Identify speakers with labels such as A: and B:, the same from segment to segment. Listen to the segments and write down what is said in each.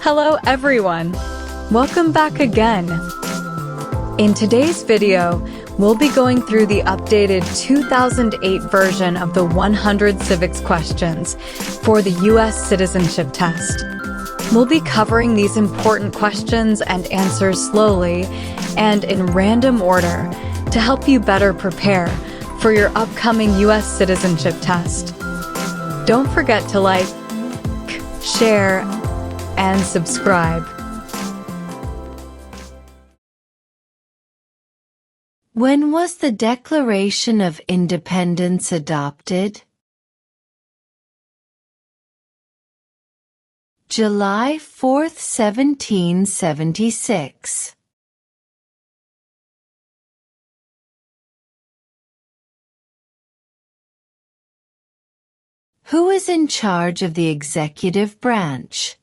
A: Hello everyone! Welcome back again! In today's video, we'll be going through the updated 2008 version of the 100 civics questions for the U.S. Citizenship Test. We'll be covering these important questions and answers slowly and in random order to help you better prepare for your upcoming U.S. Citizenship Test. Don't forget to like, share, and subscribe.
B: When was the Declaration of Independence adopted? July 4th, 1776. Who is in charge of the executive branch?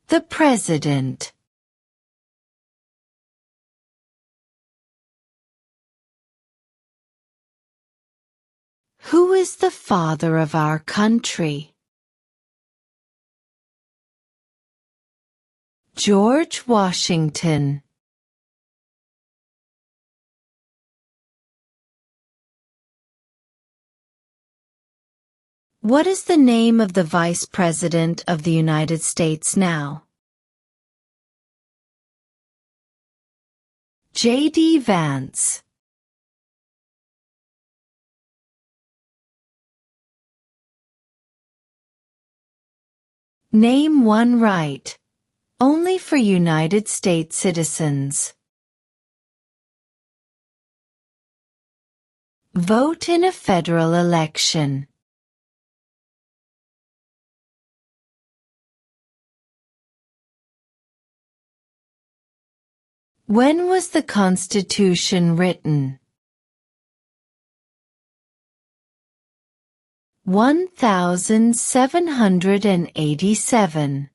B: The President. Who is the father of our country? George Washington. What is the name of the Vice President of the United States now? J.D. Vance. Name one right, only for United States citizens. Vote in a federal election. When was the Constitution written? 1787.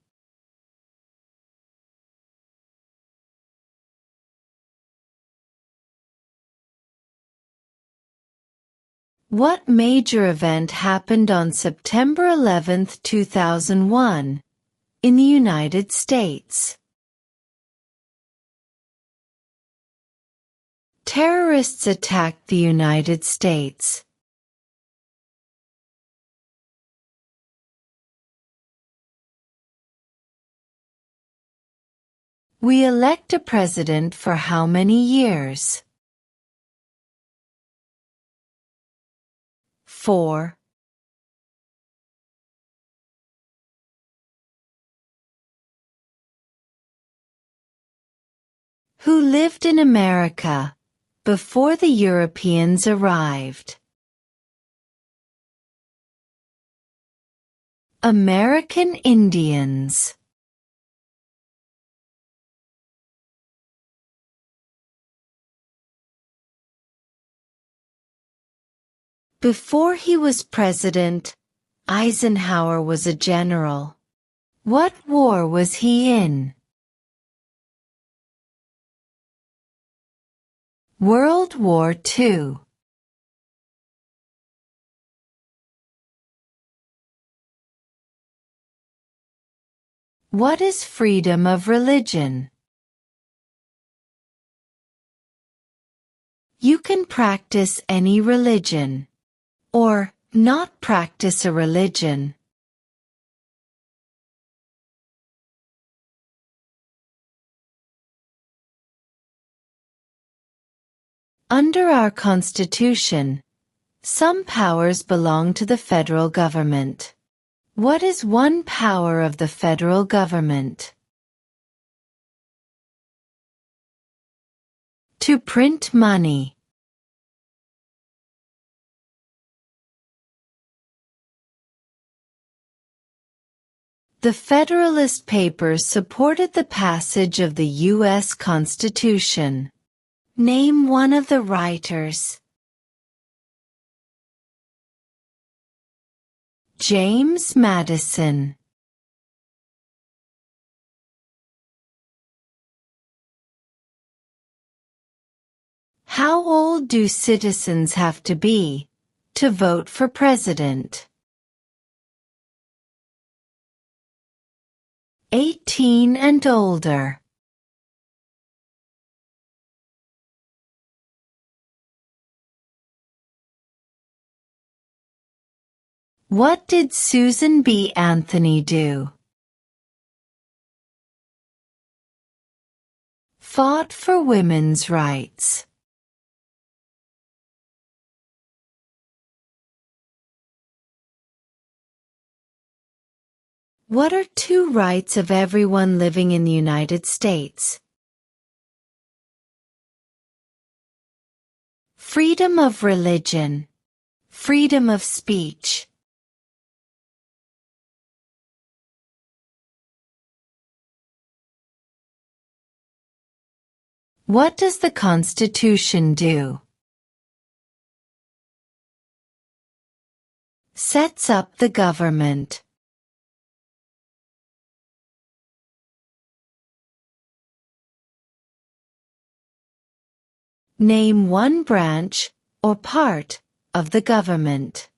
B: What major event happened on September 11, 2001, in the United States? Terrorists attacked the United States. We elect a president for how many years? 4. Who lived in America before the Europeans arrived? American Indians. Before he was president, Eisenhower was a general. What war was he in? World War II. What is freedom of religion? You can practice any religion, or not practice a religion. Under our Constitution, some powers belong to the federal government. What is one power of the federal government? To print money. The Federalist Papers supported the passage of the U.S. Constitution. Name one of the writers. James Madison. How old do citizens have to be to vote for president? 18 and older. What did Susan B. Anthony do? Fought for women's rights. What are two rights of everyone living in the United States? Freedom of religion. Freedom of speech. What does the Constitution do? Sets up the government. Name one branch, or part, of the government.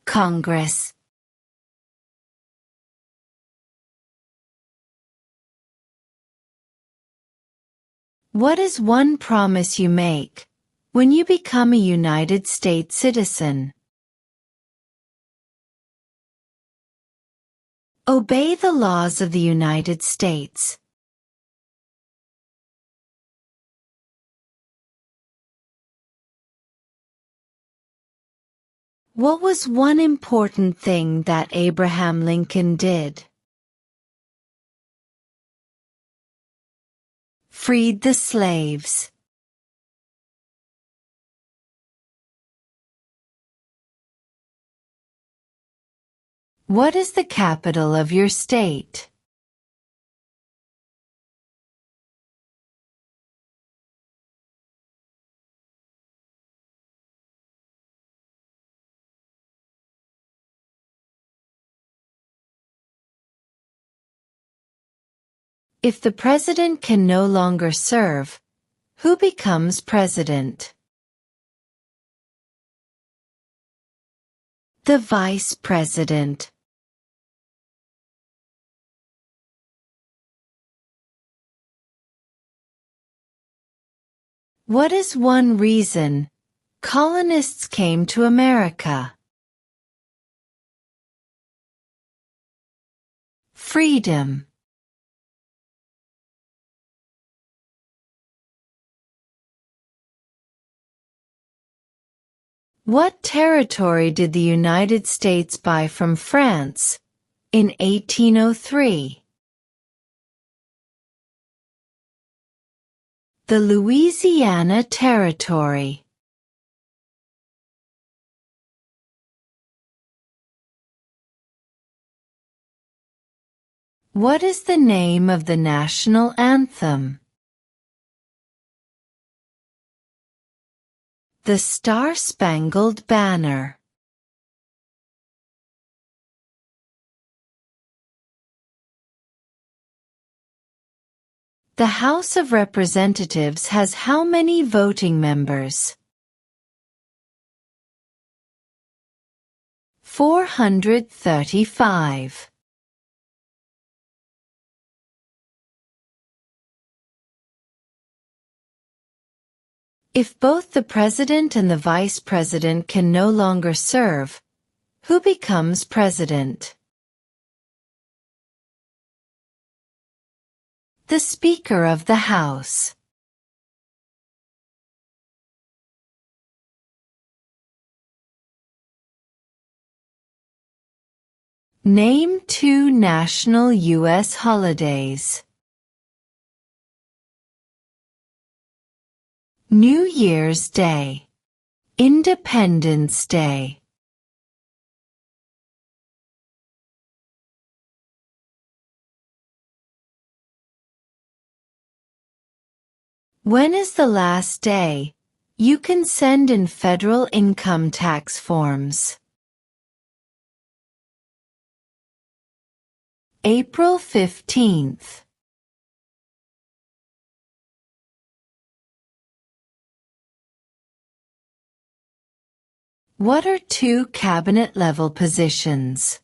B: Congress. What is one promise you make when you become a United States citizen? Obey the laws of the United States. What was one important thing that Abraham Lincoln did? Freed the slaves. What is the capital of your state? If the president can no longer serve, who becomes president? The vice president. What is one reason colonists came to America? Freedom. What territory did the United States buy from France in 1803? The Louisiana Territory. What is the name of the national anthem? The Star-Spangled Banner. The House of Representatives has how many voting members? 435. If both the president and the vice president can no longer serve, who becomes president? The Speaker of the House. Name two national U.S. holidays. New Year's Day. Independence Day. When is the last day you can send in federal income tax forms? April 15th. What are two cabinet-level positions?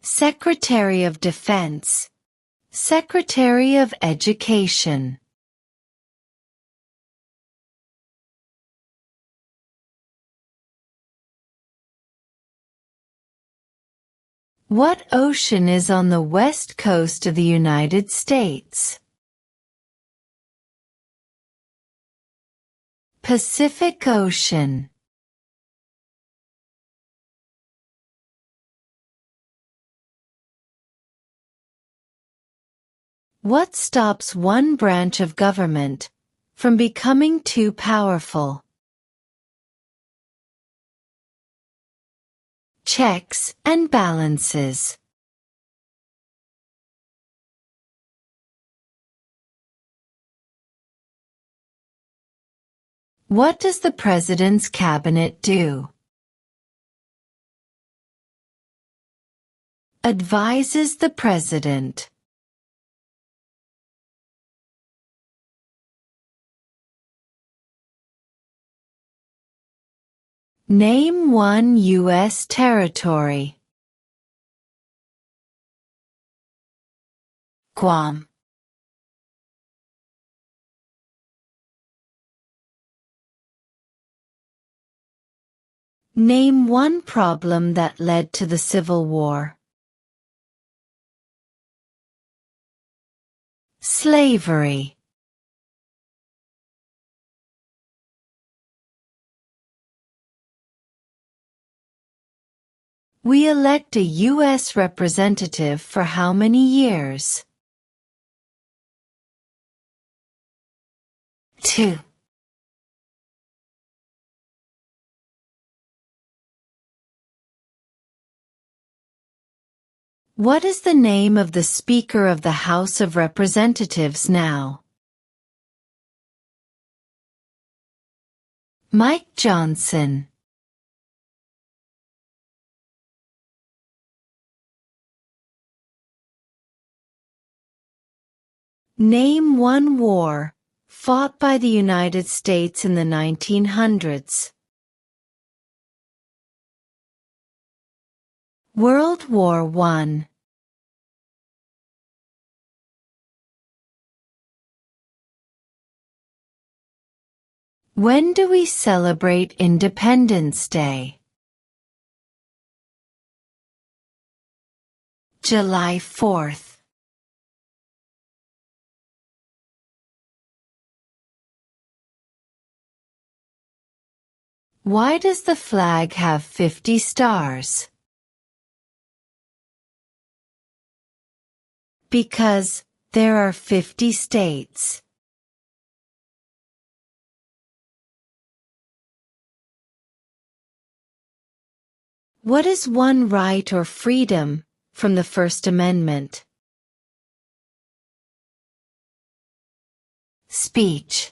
B: Secretary of Defense, Secretary of Education. What ocean is on the west coast of the United States? Pacific Ocean. What stops one branch of government from becoming too powerful? Checks and balances. What does the President's Cabinet do? Advises the President. Name one U.S. territory. Guam. Name one problem that led to the Civil War. Slavery. We elect a U.S. representative for how many years? 2. What is the name of the Speaker of the House of Representatives now? Mike Johnson. Name one war fought by the United States in the 1900s. World War I. When do we celebrate Independence Day? July 4th. Why does the flag have 50 stars? Because there are 50 states. What is one right or freedom from the First Amendment? Speech.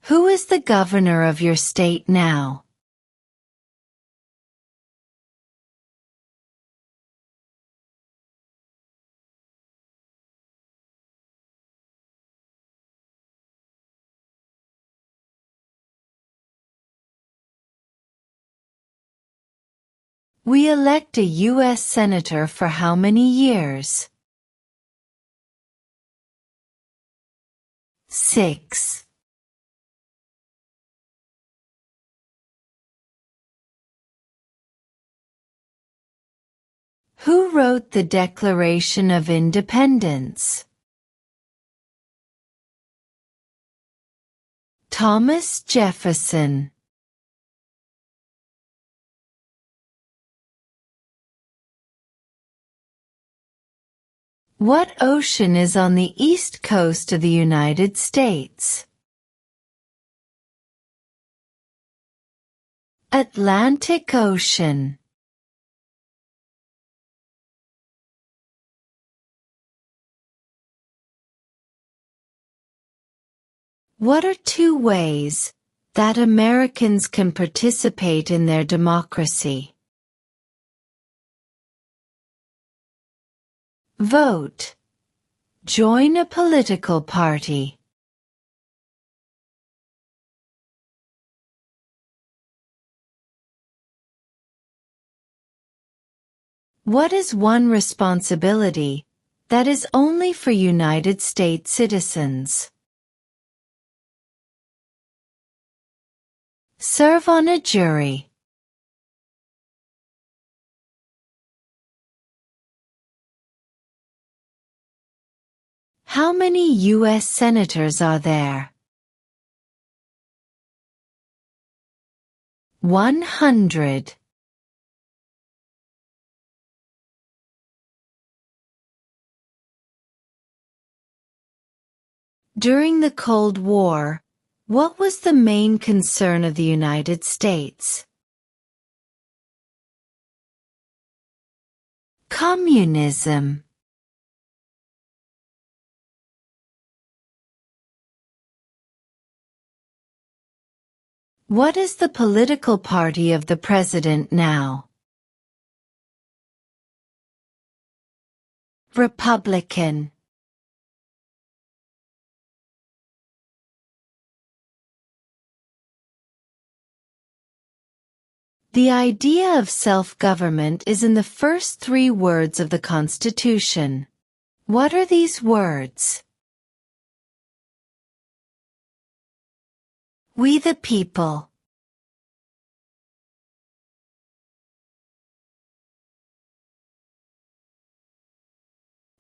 B: Who is the governor of your state now? We elect a U.S. Senator for how many years? 6. Who wrote the Declaration of Independence? Thomas Jefferson. What ocean is on the east coast of the United States? Atlantic Ocean. What are 2 ways that Americans can participate in their democracy? Vote. Join a political party. What is one responsibility that is only for United States citizens? Serve on a jury. How many U.S. senators are there? 100. During the Cold War, what was the main concern of the United States? Communism. What is the political party of the president now? Republican. The idea of self-government is in the first 3 words of the Constitution. What are these words? We the people.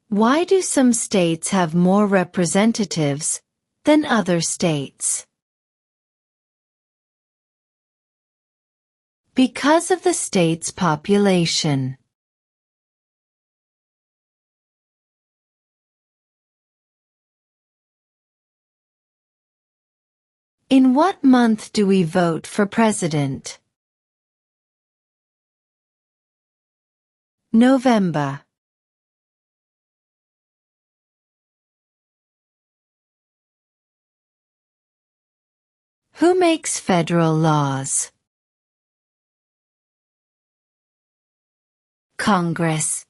B: Why do some states have more representatives than other states? Because of the state's population. In what month do we vote for president? November. Who makes federal laws? Congress.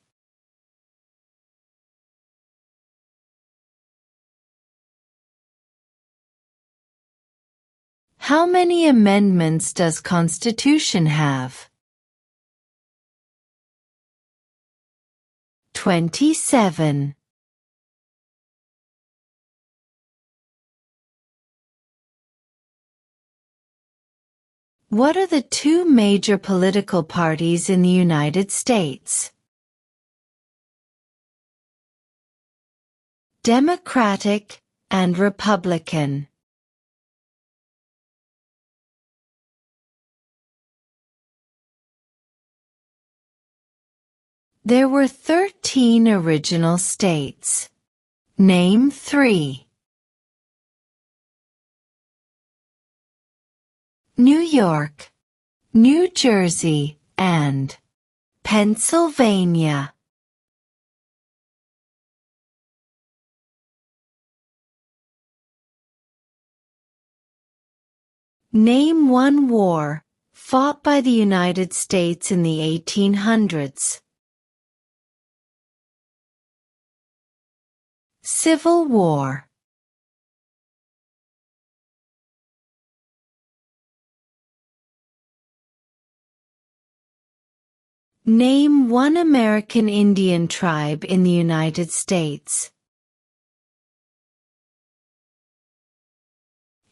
B: How many amendments does Constitution have? 27. What are the 2 major political parties in the United States? Democratic and Republican. There were 13 original states. Name 3. New York, New Jersey, and Pennsylvania. Name one war fought by the United States in the 1800s. Civil War. Name one American Indian tribe in the United States.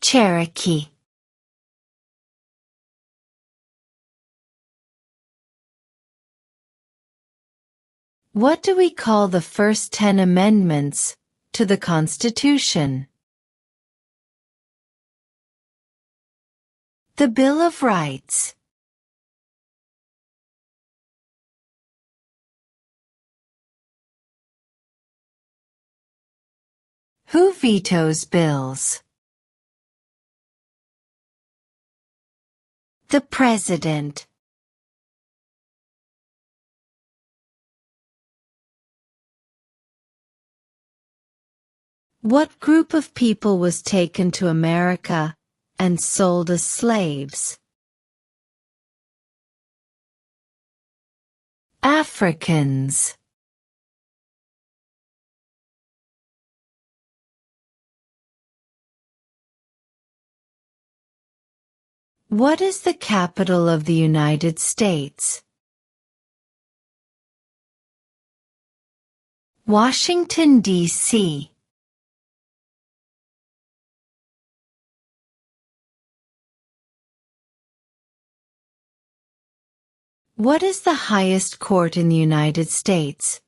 B: Cherokee. What do we call the first 10 amendments to the Constitution? The Bill of Rights. Who vetoes bills? The President. What group of people was taken to America and sold as slaves? Africans. What is the capital of the United States? Washington, D.C. What is the highest court in the United States?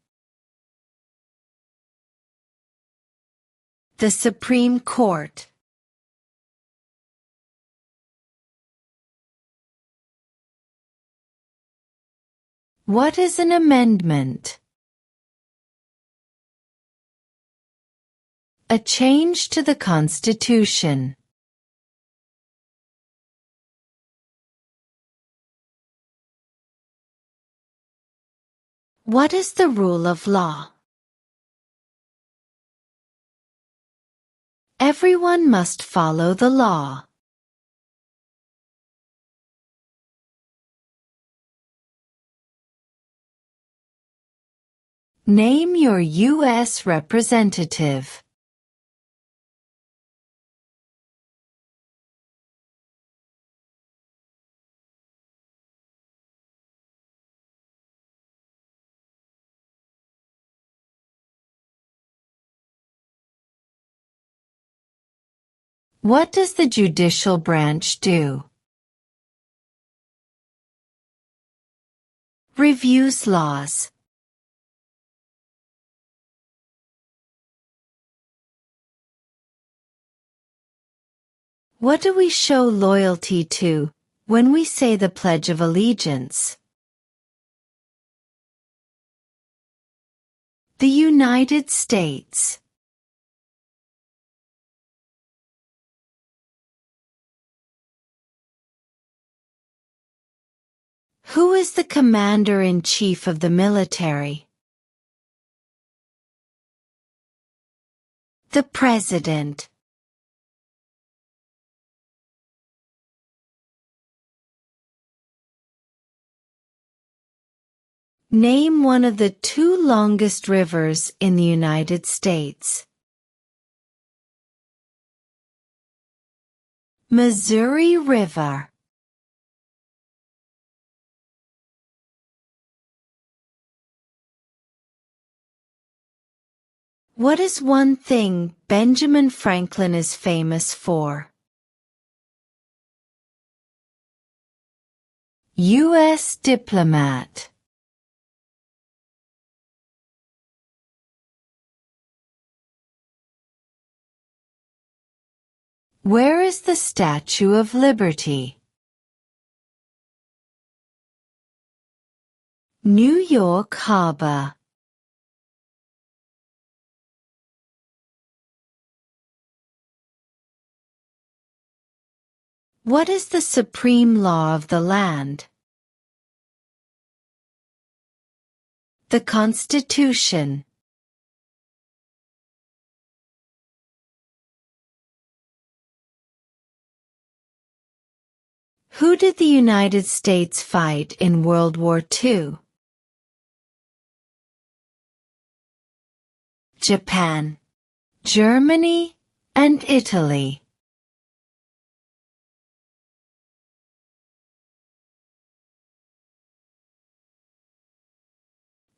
B: The Supreme Court. What is an amendment? A change to the Constitution. What is the rule of law? Everyone must follow the law. Name your U.S. representative. What does the judicial branch do? Reviews laws. What do we show loyalty to when we say the Pledge of Allegiance? The United States. Who is the commander-in-chief of the military? The President. Name one of the two longest rivers in the United States. Missouri River. What is one thing Benjamin Franklin is famous for? U.S. diplomat. Where is the Statue of Liberty? New York Harbor. What is the supreme law of the land? The Constitution. Who did the United States fight in World War II? Japan, Germany, and Italy.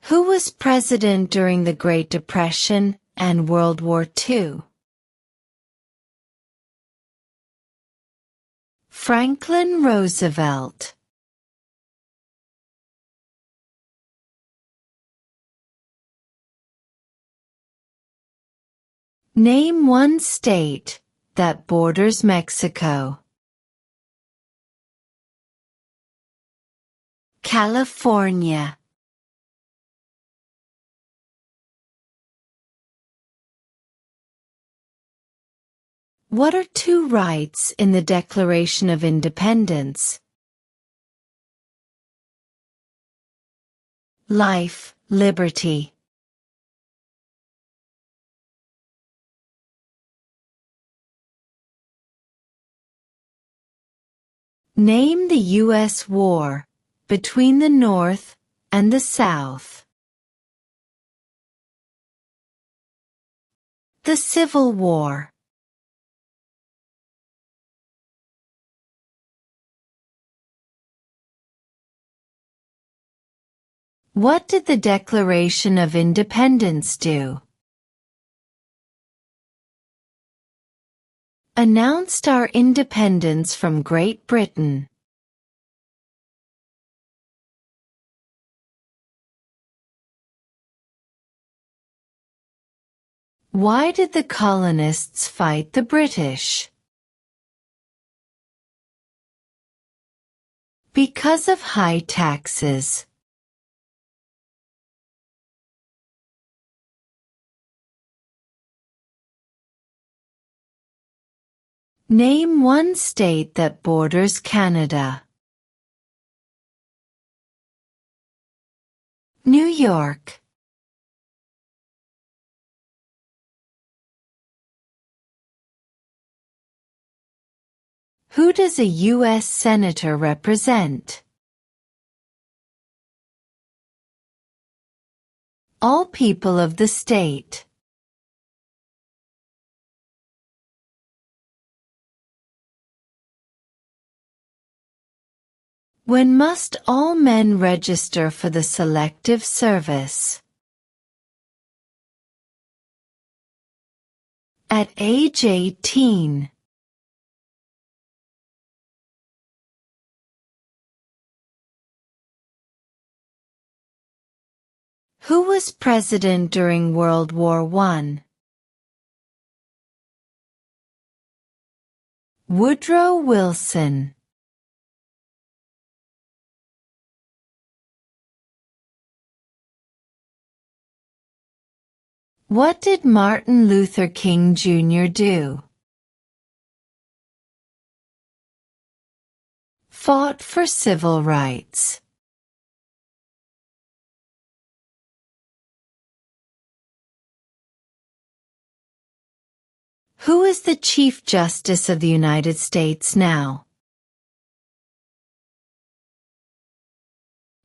B: Who was president during the Great Depression and World War II? Franklin Roosevelt. Name one state that borders Mexico. California. What are two rights in the Declaration of Independence? Life, liberty. Name the U.S. war between the North and the South. The Civil War. What did the Declaration of Independence do? Announced our independence from Great Britain. Why did the colonists fight the British? Because of high taxes. Name one state that borders Canada. New York. Who does a U.S. Senator represent? All people of the state. When must all men register for the Selective Service? At age 18. Who was president during World War I? Woodrow Wilson. What did Martin Luther King Jr. do? Fought for civil rights. Who is the Chief Justice of the United States now?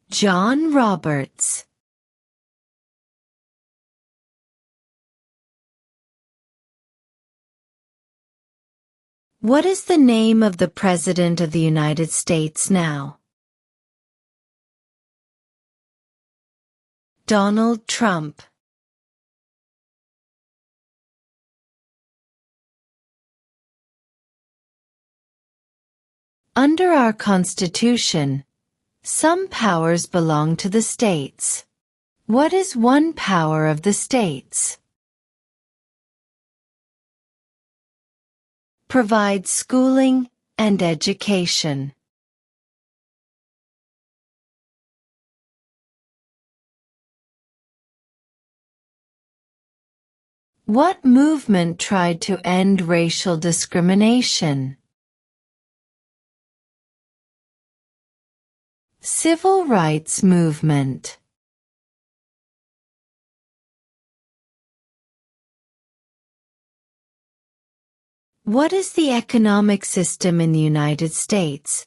B: John Roberts. What is the name of the President of the United States now? Donald Trump. Under our Constitution, some powers belong to the states. What is one power of the states? Provide schooling and education. What movement tried to end racial discrimination? Civil rights movement. What is the economic system in the United States?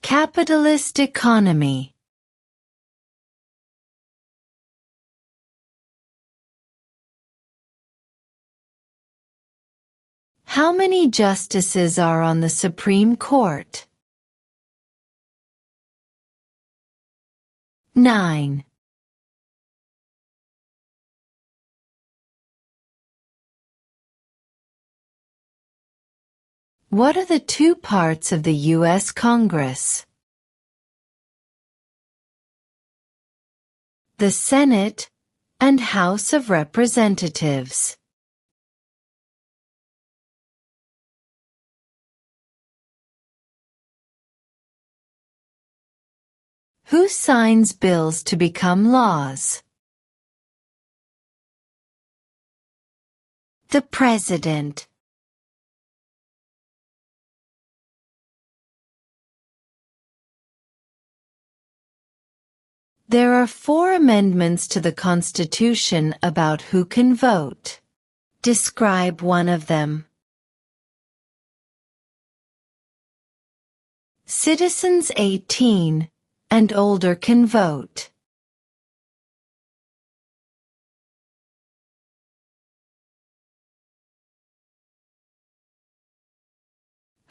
B: Capitalist economy. How many justices are on the Supreme Court? 9. What are the two parts of the U.S. Congress? The Senate and House of Representatives. Who signs bills to become laws? The President. There are 4 amendments to the Constitution about who can vote. Describe one of them. Citizens 18 and older can vote.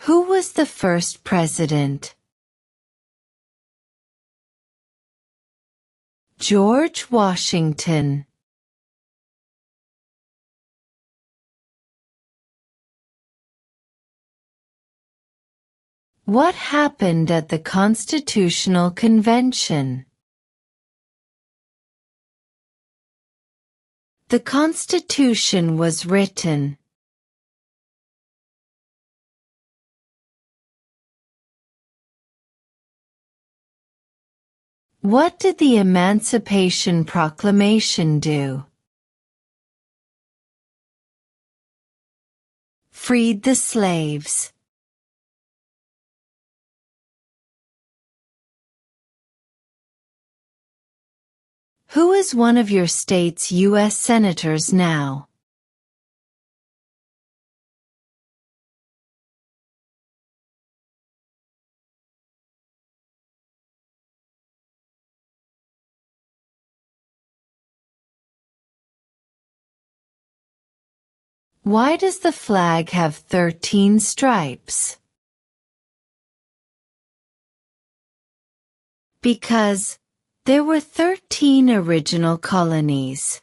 B: Who was the first president? George Washington. What happened at the Constitutional Convention? The Constitution was written. What did the Emancipation Proclamation do? Freed the slaves. Who is one of your state's U.S. senators now? Why does the flag have 13 stripes? Because there were 13 original colonies.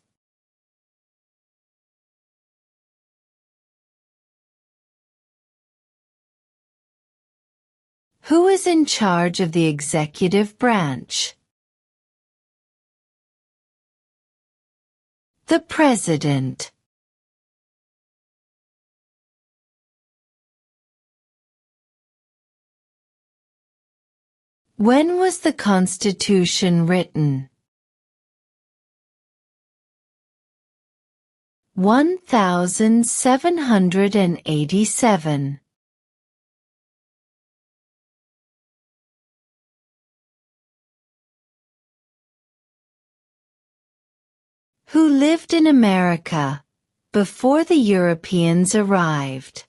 B: Who is in charge of the executive branch? The President. When was the Constitution written? 1787. Who lived in America before the Europeans arrived?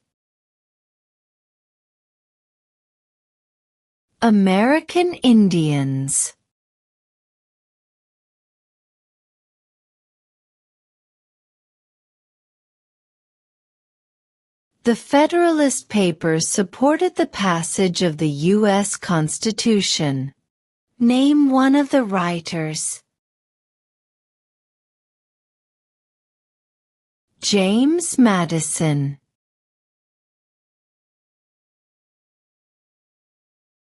B: American Indians. The Federalist Papers supported the passage of the U.S. Constitution. Name one of the writers. James Madison.